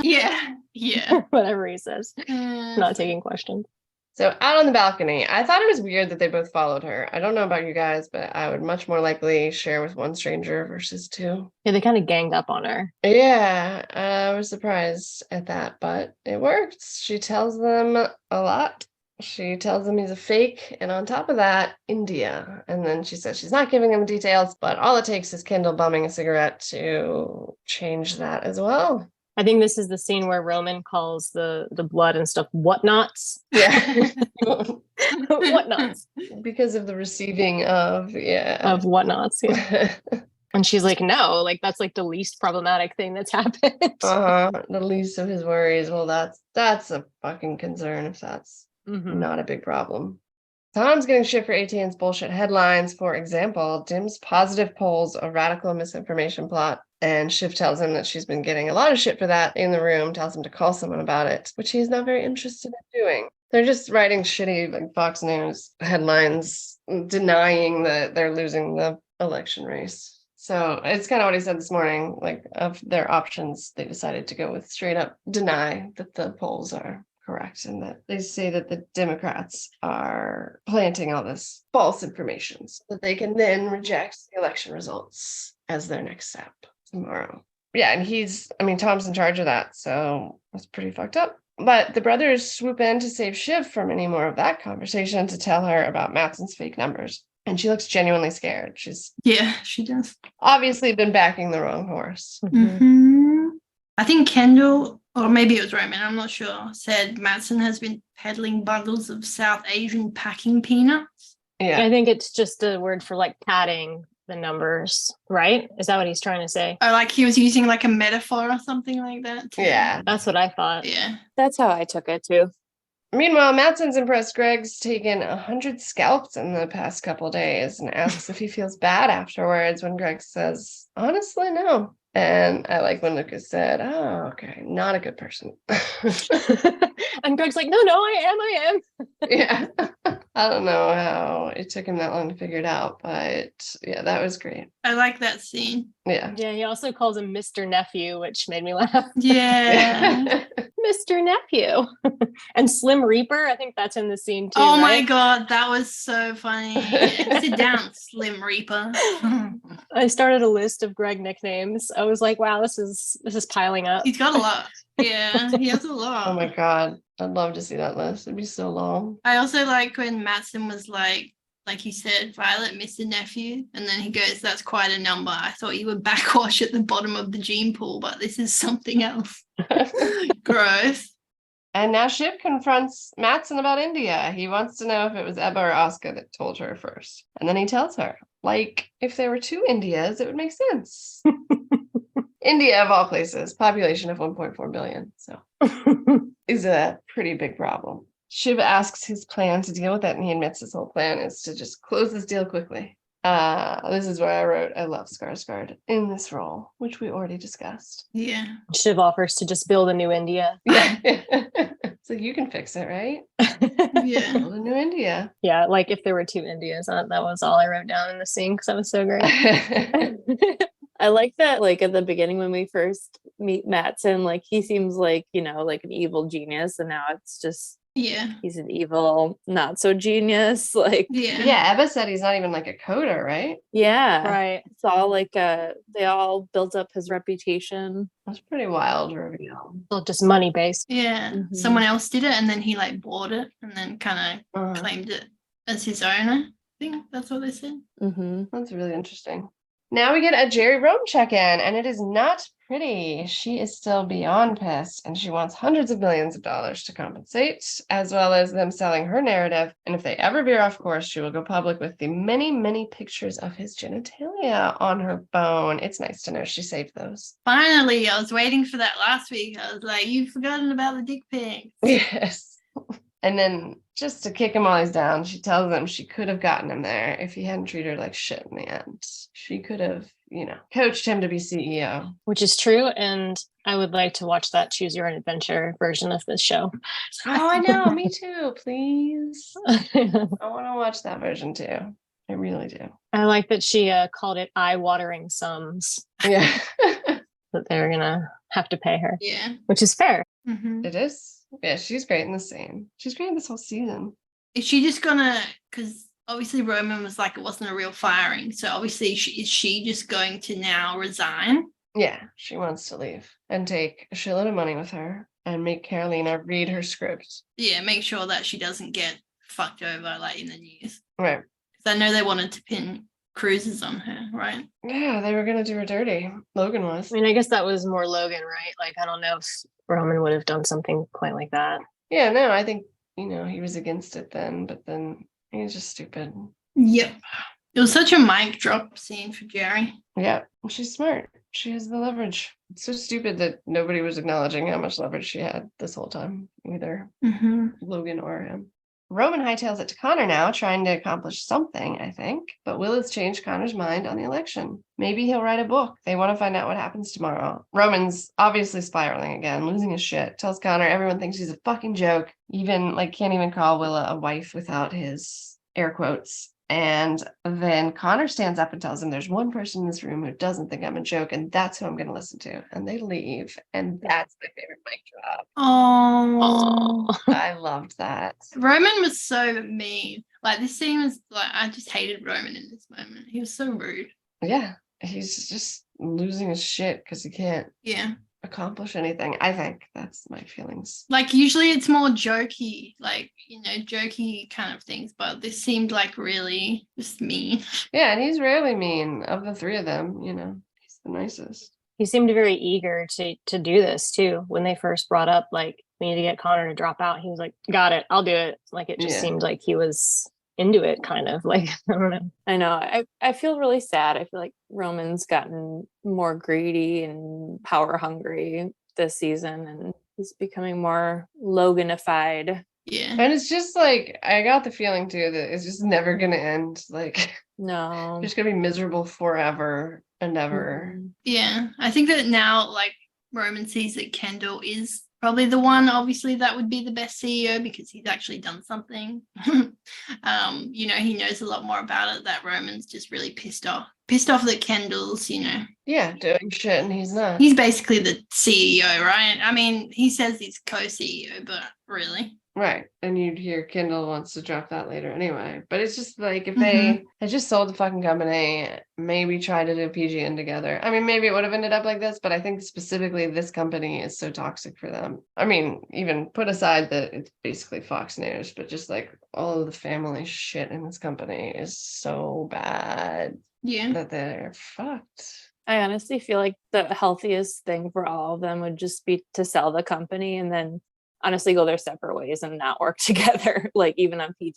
Yeah. Whatever he says. Not taking questions. So out on the balcony, I thought it was weird that they both followed her. I don't know about you guys, but I would much more likely share with one stranger versus two. Yeah, they kind of ganged up on her. Yeah, I was surprised at that, but it worked. She tells them a lot. She tells them he's a fake, and on top of that, India. And then she says she's not giving them details, but all it takes is Kendall bumming a cigarette to change that as well. I think this is the scene where Roman calls the blood and stuff whatnots. Yeah. Whatnots. Because of the receiving of, Of whatnots. Yeah. And she's like, no, like that's like the least problematic thing that's happened. The least of his worries. Well, that's a fucking concern if that's not a big problem. Tom's getting shit for ATN's bullshit headlines. For example, Dim's positive polls a radical misinformation plot. And Shiv tells him that she's been getting a lot of shit for that in the room, tells him to call someone about it, which he's not very interested in doing. They're just writing shitty like Fox News headlines denying that they're losing the election race. So it's kind of what he said this morning, like of their options, they decided to go with straight up deny that the polls are correct and that they say that the Democrats are planting all this false information so that they can then reject the election results as their next step tomorrow. Yeah, and Tom's in charge of that, so it's pretty fucked up. But the brothers swoop in to save Shiv from any more of that conversation to tell her about Mattson's fake numbers. And she looks genuinely scared. Yeah, she does. Obviously been backing the wrong horse. I think Kendall, or maybe it was Roman, I'm not sure, said Mattson has been peddling bundles of South Asian packing peanuts. Yeah. I think it's just a word for like padding the numbers, right? Is that what he's trying to say? Oh, like he was using like a metaphor or something like that too. Yeah. That's what I thought. Yeah. That's how I took it too. Meanwhile, Mattson's impressed Greg's taken 100 scalps in the past couple days and asks if he feels bad afterwards when Greg says, honestly, no. And I like when Lucas said, oh, okay, not a good person. And Greg's like, no, I am. Yeah. I don't know how it took him that long to figure it out, but yeah, that was great. I like that scene. Yeah. Yeah, he also calls him Mr. Nephew, which made me laugh. Yeah. Mr. Nephew. And Slim Reaper, I think that's in the scene too. Oh right? my God, that was so funny. Sit down, Slim Reaper. I started a list of Greg nicknames. I was like, wow, this is piling up. He's got a lot. Yeah, he has a lot. Oh my God. I'd love to see that list. It'd be so long. I also like when Mattson was like he said, Violet, Mr. Nephew. And then he goes, that's quite a number. I thought you were backwash at the bottom of the gene pool, but this is something else. Gross. And now Shiv confronts Mattson about India. He wants to know if it was Ebba or Oscar that told her first. And then he tells her, like, if there were two Indias, it would make sense. India, of all places, population of 1.4 billion. So is a pretty big problem. Shiv asks his plan to deal with it, and he admits his whole plan is to just close this deal quickly. This is where I wrote, I love Skarsgård in this role, which we already discussed. Yeah. Shiv offers to just build a new India. Yeah. So you can fix it, right? Yeah. Build a new India. Yeah, like if there were two Indias, that was all I wrote down in the scene because that was so great. I like that, like at the beginning when we first meet Mattson, like he seems like, like an evil genius, and now it's just he's an evil, not so genius. Like yeah, Ebba said he's not even like a coder, right? Yeah. Right. It's all like they all built up his reputation. That's pretty wild reveal. Well, just money based. Yeah. Mhm. Someone else did it and then he like bought it and then kind of claimed it as his owner. I think that's what they said. Mm-hmm. That's really interesting. Now we get a Jerry Rome check-in, and it is not pretty. She is still beyond pissed, and she wants hundreds of millions of dollars to compensate, as well as them selling her narrative. And if they ever veer off course, she will go public with the many, many pictures of his genitalia on her phone. It's nice to know she saved those. Finally, I was waiting for that last week. I was like, you've forgotten about the dick pic. Yes. And then just to kick him while he's down, she tells him she could have gotten him there if he hadn't treated her like shit in the end. She could have, coached him to be CEO. Which is true. And I would like to watch that Choose Your Own Adventure version of this show. Oh, I know. Me too. Please. I want to watch that version too. I really do. I like that she called it eye-watering sums. Yeah. That they're going to have to pay her. Yeah. Which is fair. Mm-hmm. It is. Yeah, she's great in the scene. She's great in this whole season. Is she just gonna, because obviously Roman was like, it wasn't a real firing. So obviously, is she just going to now resign? Yeah, she wants to leave and take a shitload of money with her and make Carolina read her script. Yeah, make sure that she doesn't get fucked over like in the news. Right. Because I know they wanted to pin cruises on her, right? Yeah, they were going to do her dirty. Logan was. I mean, I guess that was more Logan, right? Like, I don't know if Roman would have done something quite like that. Yeah, no, I think, he was against it then, but then he was just stupid. Yep. It was such a mic drop scene for Jerry. Yeah, she's smart. She has the leverage. It's so stupid that nobody was acknowledging how much leverage she had this whole time, either Logan or him. Roman hightails it to Connor now, trying to accomplish something, I think. But will it's changed Connor's mind on the election? Maybe he'll write a book. They want to find out what happens tomorrow. Roman's obviously spiraling again, losing his shit. Tells Connor everyone thinks he's a fucking joke. Even, can't even call Willa a wife without his air quotes. And then Connor stands up and tells him there's one person in this room who doesn't think I'm a joke, and that's who I'm going to listen to. And they leave. And that's my favorite mic drop. Oh, I loved that. Roman was so mean. This scene was I just hated Roman in this moment. He was so rude. Yeah, he's just losing his shit because he can't accomplish anything. I think that's my feelings. Usually it's more jokey, jokey kind of things, but this seemed really just mean. Yeah, and he's rarely mean of the three of them, he's the nicest. He seemed very eager to do this too. When they first brought up we need to get Connor to drop out, he was like, got it, I'll do it. It just seemed like he was into it, kind of. I don't know. I know. I feel really sad. I feel like Roman's gotten more greedy and power hungry this season, and he's becoming more Loganified. Yeah. And it's just I got the feeling too that it's just never gonna end. No. Just gonna be miserable forever and ever. Yeah. I think that now Roman sees that Kendall is probably the one, obviously, that would be the best CEO because he's actually done something. He knows a lot more about it, that Roman's just really pissed off that Kendall's, Yeah, doing shit and he's not. He's basically the CEO, right? I mean, he says he's co-CEO, but really. Right. And you'd hear Kendall wants to drop that later anyway. But it's just if they had just sold the fucking company, maybe try to do PGN together. I mean, maybe it would have ended up like this, but I think specifically this company is so toxic for them. I mean, even put aside that it's basically Fox News, but just all of the family shit in this company is so bad. Yeah. That they're fucked. I honestly feel like the healthiest thing for all of them would just be to sell the company and then honestly go their separate ways and not work together, even on PGN.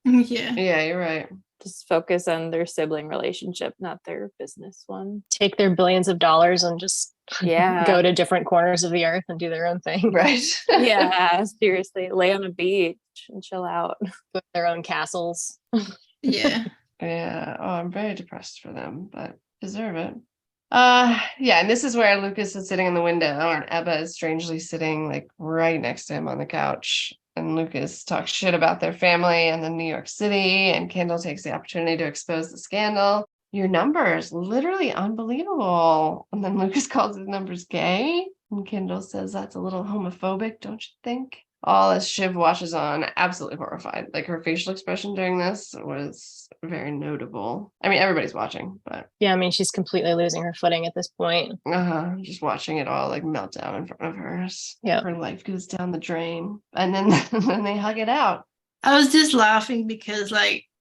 Yeah, you're right. Just focus on their sibling relationship, not their business one. Take their billions of dollars and just go to different corners of the earth and do their own thing. Right. Yeah, seriously. Lay on a beach and chill out. With their own castles. Yeah. Yeah. Oh, I'm very depressed for them, but deserve it. Yeah, and this is where Lucas is sitting in the window and Ebba is strangely sitting right next to him on the couch. And Lucas talks shit about their family and then New York City, and Kendall takes the opportunity to expose the scandal. Your numbers, literally unbelievable. And then Lucas calls his numbers gay, and Kendall says that's a little homophobic, don't you think? All as Shiv watches on, absolutely horrified. Her facial expression during this was very notable. I mean, everybody's watching, but yeah, I mean, she's completely losing her footing at this point. Just watching it all melt down in front of her. Yeah, her life goes down the drain, and then they hug it out. I was just laughing because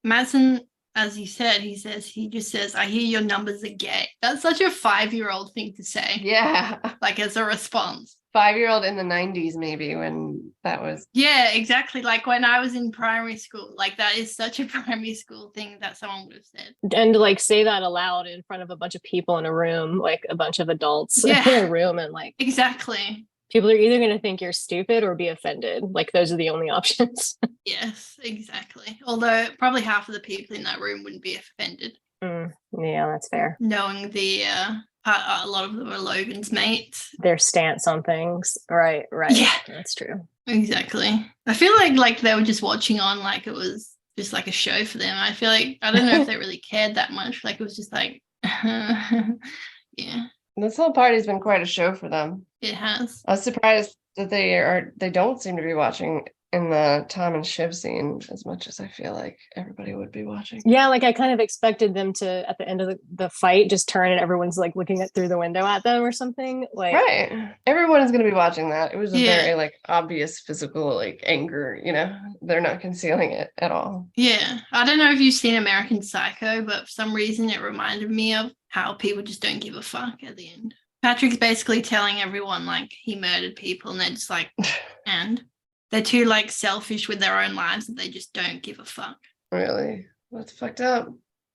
Madsen, as you said, he just says, I hear your numbers are gay. That's such a 5-year-old thing to say. Yeah. As a response. 5-year-old in the 90s, maybe, when that was. Yeah, exactly. When I was in primary school, that is such a primary school thing that someone would have said. And to say that aloud in front of a bunch of people in a room, a bunch of adults in a room, and exactly. People are either going to think you're stupid or be offended. Those are the only options. Yes, exactly. Although probably half of the people in that room wouldn't be offended. Yeah, that's fair. Knowing a lot of them are Logan's mates. Their stance on things. Right. Yeah. That's true. Exactly. I feel like they were just watching on it was just a show for them. I feel I don't know if they really cared that much. It was just yeah. This whole party's been quite a show for them. It has. I was surprised that they don't seem to be watching in the Tom and Shiv scene as much as I feel like everybody would be watching. Yeah, I kind of expected them to, at the end of the fight, just turn and everyone's looking through the window at them or something. Right. Everyone is going to be watching that. It was a very obvious physical anger, they're not concealing it at all. Yeah. I don't know if you've seen American Psycho, but for some reason it reminded me of how people just don't give a fuck at the end. Patrick's basically telling everyone he murdered people and they're just and they're too selfish with their own lives that they just don't give a fuck. Really? That's fucked up.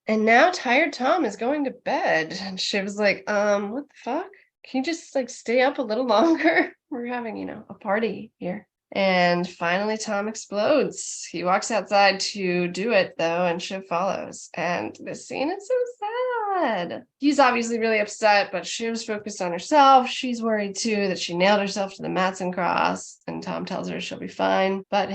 And now tired Tom is going to bed. And Shiv's like, what the fuck? Can you just like stay up a little longer? We're having, a party here. And finally, Tom explodes. He walks outside to do it, though, and Shiv follows. And this scene is so sad. He's obviously really upset, but Shiv's focused on herself. She's worried, too, that she nailed herself to the Matson cross. And Tom tells her she'll be fine. But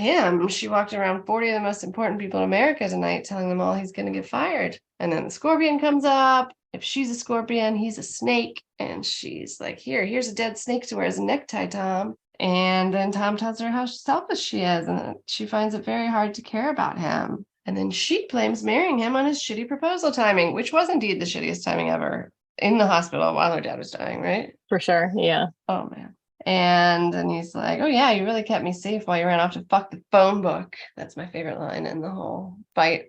she walked around 40 of the most important people in America tonight, telling them all he's going to get fired. And then the scorpion comes up. If she's a scorpion, he's a snake. And she's like, here's a dead snake to wear as a necktie, Tom. And then Tom tells her how selfish she is and that she finds it very hard to care about him. And then she blames marrying him on his shitty proposal timing, which was indeed the shittiest timing ever, in the hospital while her dad was dying, right? For sure, yeah. Oh, man. And then he's like, oh, yeah, you really kept me safe while you ran off to fuck the phone book. That's my favorite line in the whole fight.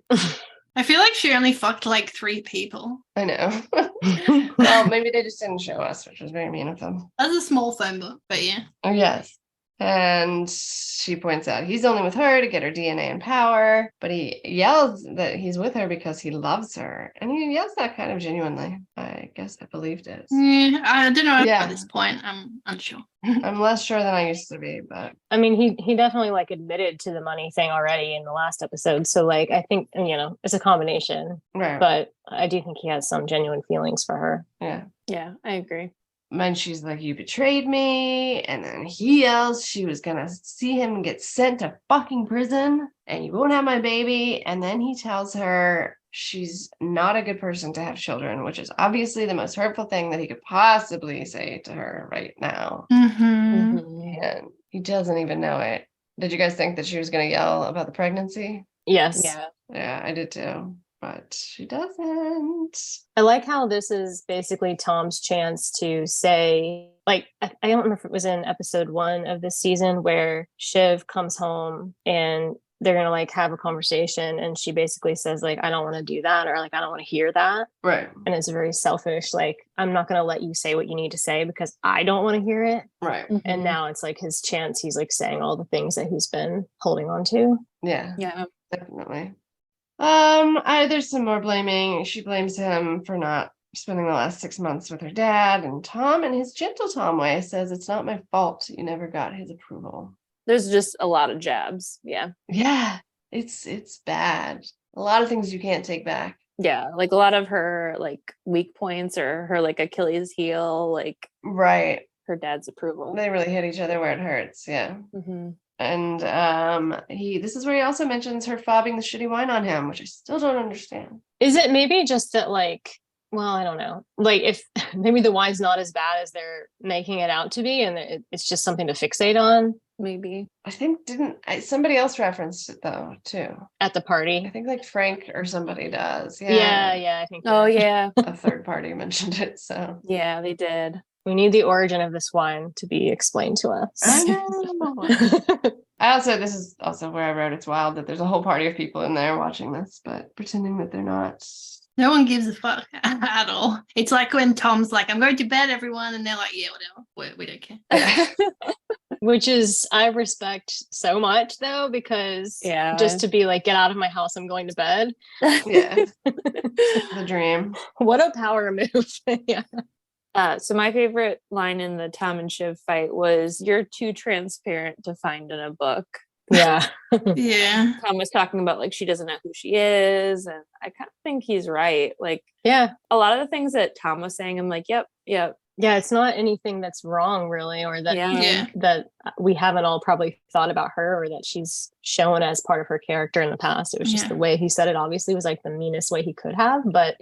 I feel like she only fucked like 3 people. I know. Well, maybe they just didn't show us, which was very mean of them. That's a small phone book, but yeah. Oh, yes. And she points out he's only with her to get her DNA and power, but he yells that he's with her because he loves her. And he yells that kind of genuinely. I guess I believed it. Yeah, I don't know at this point. I'm unsure. I'm less sure than I used to be, but I mean, he definitely like admitted to the money thing already in the last episode. So like, I think, it's a combination, right. But I do think he has some genuine feelings for her. Yeah. Yeah, I agree. And she's like, you betrayed me. And then he yells she was going to see him get sent to fucking prison and you won't have my baby. And then he tells her she's not a good person to have children, which is obviously the most hurtful thing that he could possibly say to her right now. And he doesn't even know it. Did you guys think that she was going to yell about the pregnancy? Yes. Yeah, I did too. But she doesn't. I like how this is basically Tom's chance to say, like, I don't remember if it was in episode 1 of this season where Shiv comes home and they're going to like have a conversation and she basically says like, I don't want to do that, or like, I don't want to hear that. Right. And it's very selfish. Like, I'm not going to let you say what you need to say because I don't want to hear it. Right. And now it's like his chance. He's like saying all the things that he's been holding on to. Yeah. Yeah. Definitely. There's some more blaming. She blames him for not spending the last 6 months with her dad, and Tom, in his gentle Tom way, says it's not my fault you never got his approval. There's just a lot of jabs. Yeah. Yeah, it's bad. A lot of things you can't take back. Yeah, like a lot of her like weak points or her like Achilles heel, like right. Her dad's approval. They really hit each other where it hurts. Yeah. Mm-hmm. And this is where he also mentions her fobbing the shitty wine on him, which I still don't understand. Is it maybe just that, like, well, I don't know, like if maybe the wine's not as bad as they're making it out to be, and it's just something to fixate on? Maybe. I think somebody else referenced it though too at the party. I think like Frank or somebody does. Yeah. I think. Oh yeah. A third party mentioned it. So yeah, they did. We need the origin of this wine to be explained to us. I know. This is also where I wrote it's wild that there's a whole party of people in there watching this, but pretending that they're not. No one gives a fuck at all. It's like when Tom's like, I'm going to bed, everyone. And they're like, yeah, whatever. We don't care. Which is, I respect so much though, because just to be like, get out of my house, I'm going to bed. Yeah. The dream. What a power move. Yeah. So my favorite line in the Tom and Shiv fight was, "You're too transparent to find in a book." Yeah. Yeah. Tom was talking about like she doesn't know who she is, and I kind of think he's right. Like, yeah, a lot of the things that Tom was saying, I'm like, yep. Yeah, it's not anything that's wrong really, or that that we haven't all probably thought about her, or that she's shown as part of her character in the past. It was just the way he said it obviously was like the meanest way he could have, but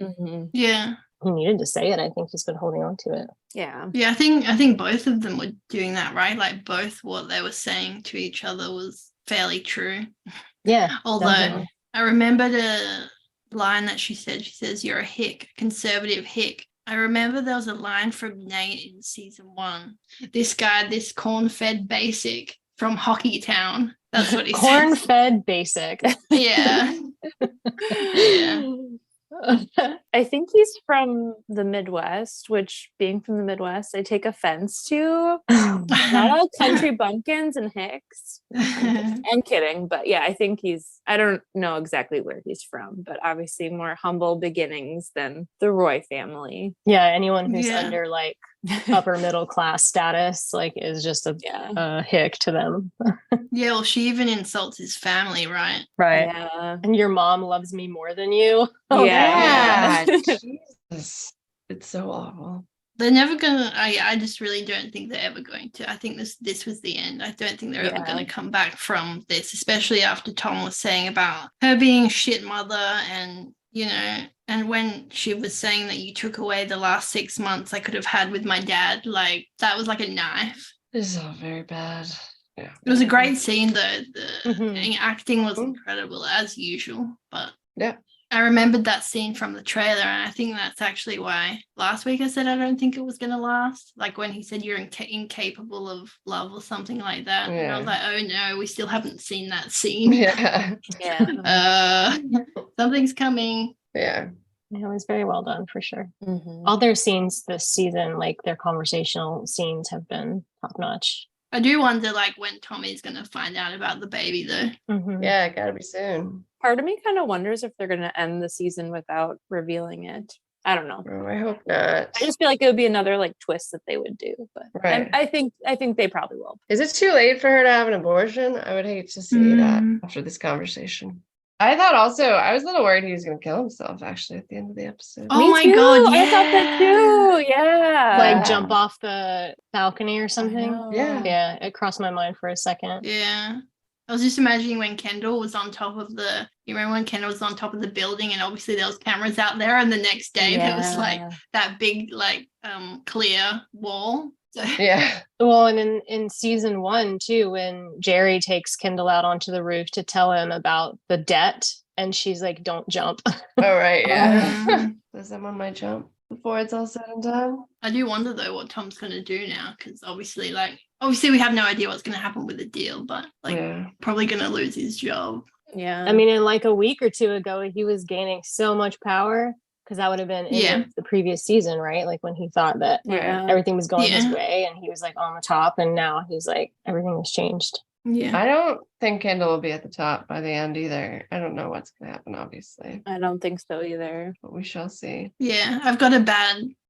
yeah. He needed to say it. I think he's been holding on to it. Yeah. Yeah, I think both of them were doing that, right? Like both what they were saying to each other was fairly true. Yeah. Although definitely. I remember the line that she says, "You're a hick, conservative hick." I remember there was a line from Nate in season 1. This guy, this corn-fed basic from Hockey Town. That's what he said. Corn-fed basic. Yeah. Yeah. I think he's from the Midwest, which being from the Midwest, I take offense to. Not all country bumpkins and hicks. I'm kidding, but yeah, I think I don't know exactly where he's from, but obviously more humble beginnings than the Roy family. Yeah, anyone who's under like upper middle class status like is just a hick to them. Yeah, well, she even insults his family, right? Right. Yeah. And your mom loves me more than you. Yeah. Jesus. It's so awful. They're never gonna. I just really don't think they're ever going to. I think this was the end. I don't think they're ever going to come back from this, especially after Tom was saying about her being a shit mother, and and when she was saying that you took away the last 6 months I could have had with my dad, like that was like a knife. This is all very bad. Yeah. It was a great scene though. The acting was incredible as usual, but yeah. I remembered that scene from the trailer, and I think that's actually why last week I said I don't think it was going to last. Like when he said you're incapable of love or something like that. Yeah. And I was like, oh no, we still haven't seen that scene. Yeah. Something's coming. Yeah. It was very well done for sure. All their scenes this season, like their conversational scenes, have been top notch. I do wonder like when Tommy's going to find out about the baby though. Yeah, it gotta be soon. Part of me kind of wonders if they're going to end the season without revealing it. I don't know. Oh, I hope not. I just feel like it would be another like twist that they would do, but I think they probably will. Is it too late for her to have an abortion? I would hate to see that after this conversation. I thought also, I was a little worried he was going to kill himself actually at the end of the episode. Oh my God, yeah. I thought that too. Yeah. Like jump off the balcony or something. Yeah. Yeah, it crossed my mind for a second. Yeah. I was just imagining when Kendall was on top of you remember when Kendall was on top of the building and obviously there was cameras out there, and the next day there was like that big like clear wall. So. Yeah. Well, and in season 1 too, when Jerry takes Kendall out onto the roof to tell him about the debt, and she's like, "Don't jump." Oh right, yeah. Does someone might jump before it's all said and done? I do wonder though what Tom's going to do now, because obviously we have no idea what's going to happen with the deal, but probably going to lose his job. Yeah. I mean, in like a week or two ago, he was gaining so much power, because that would have been in the previous season, right? Like when he thought that everything was going his way and he was like on the top, and now he's like, everything has changed. Yeah. I don't think Kendall will be at the top by the end either. I don't know what's going to happen, obviously. I don't think so either. But we shall see. Yeah, I've got a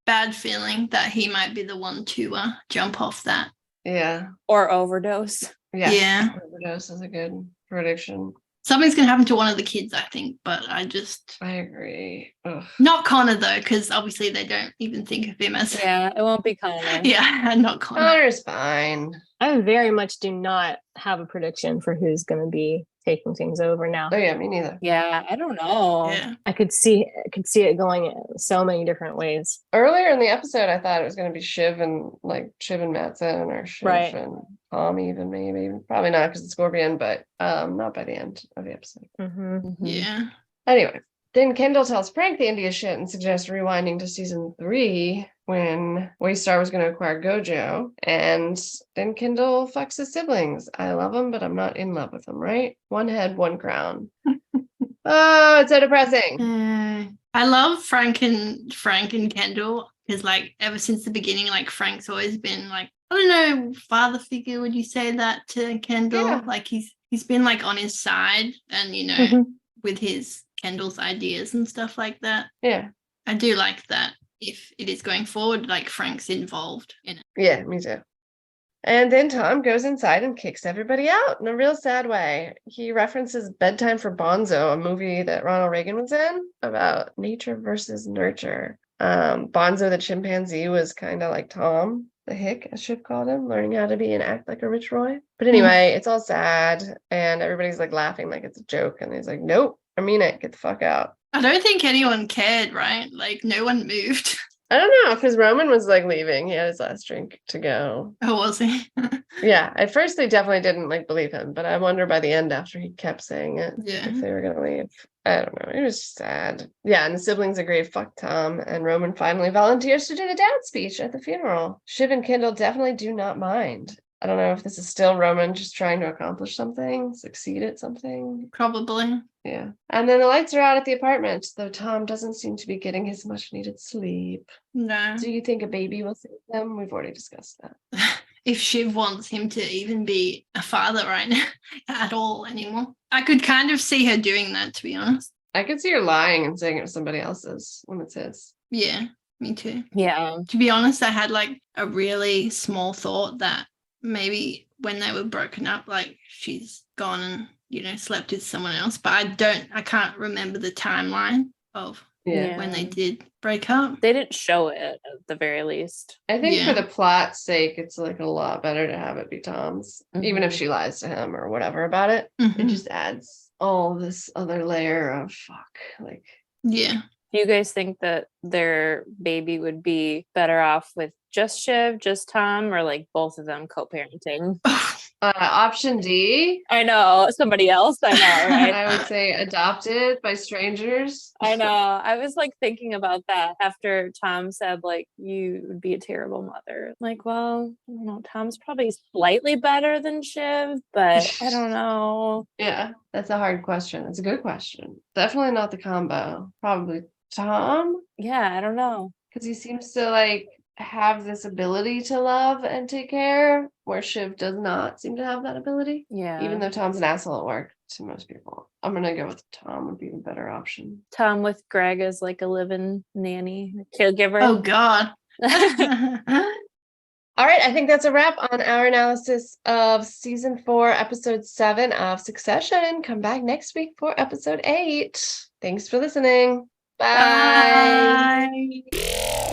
bad feeling that he might be the one to jump off that. Yeah. Or overdose. Yeah. Overdose is a good prediction. Something's going to happen to one of the kids, I think, but I agree. Ugh. Not Connor, though, because obviously they don't even think of him as... Yeah, it won't be Connor. Yeah, not Connor. Connor's fine. I very much do not have a prediction for who's going to be taking things over now. Oh yeah, me neither. Yeah, I don't know. Yeah. I could see it going in so many different ways. Earlier in the episode, I thought it was going to be Shiv and Mattson, or Shiv and Tom, even maybe. Probably not because it's Scorpion, but not by the end of the episode. Yeah. Anyway, then Kendall tells Frank the India shit and suggests rewinding to season 3 when Waystar was going to acquire Gojo, and then Kendall fucks his siblings. I love them, but I'm not in love with them, right? One head, one crown. Oh, it's so depressing. I love Frank and Kendall, because like ever since the beginning, like Frank's always been like, I don't know, father figure, would you say that to Kendall? Yeah. Like he's been like on his side, and with his Kendall's ideas and stuff like that. Yeah. I do like that. If it is going forward, like Frank's involved in it. Yeah, me too. And then Tom goes inside and kicks everybody out in a real sad way. He references Bedtime for Bonzo, a movie that Ronald Reagan was in about nature versus nurture. Bonzo the chimpanzee was kind of like Tom, the hick, as Shiv called him, learning how to be and act like a rich Roy. But anyway, it's all sad, and everybody's like laughing like it's a joke, and he's like, nope, I mean it, get the fuck out. I don't think anyone cared, right? Like no one moved. I don't know, because Roman was like leaving. He had his last drink to go. Oh, was he? Yeah, at first they definitely didn't like believe him, but I wonder by the end after he kept saying it, if they were gonna leave. I don't know. It was sad. Yeah, and the siblings agree, fuck Tom, and Roman finally volunteers to do the dad speech at the funeral. Shiv and Kendall definitely do not mind. I don't know if this is still Roman just trying to accomplish something, succeed at something. Probably. Yeah. And then the lights are out at the apartment, though Tom doesn't seem to be getting his much needed sleep. No. Do you think a baby will save them? We've already discussed that. If Shiv wants him to even be a father right now at all anymore. I could kind of see her doing that, to be honest. I could see her lying and saying it was somebody else's when it's his. Yeah, me too. Yeah. To be honest, I had like a really small thought that maybe when they were broken up, like she's gone and, you know, slept with someone else. But I can't remember the timeline of when they did break up. They didn't show it at the very least. I think for the plot's sake, it's like a lot better to have it be Tom's, even if she lies to him or whatever about it. It just adds all this other layer of fuck. Like, yeah. Do you guys think that their baby would be better off with just Shiv, just Tom, or like both of them co-parenting? Option D. I know, somebody else. I know, right? I would say adopted by strangers. I know. I was like thinking about that after Tom said like you would be a terrible mother. Like, well, I don't know. Tom's probably slightly better than Shiv, but I don't know. Yeah, that's a hard question. It's a good question. Definitely not the combo. Probably Tom. Yeah, I don't know. Because he seems to like have this ability to love and take care, where Shiv does not seem to have that ability. Yeah. Even though Tom's an asshole at work to most people. I'm gonna go with Tom would be the better option. Tom with Greg as like a live-in nanny, caregiver. Oh God. All right, I think that's a wrap on our analysis of season 4, episode 7 of Succession. Come back next week for episode 8. Thanks for listening. Bye. Bye.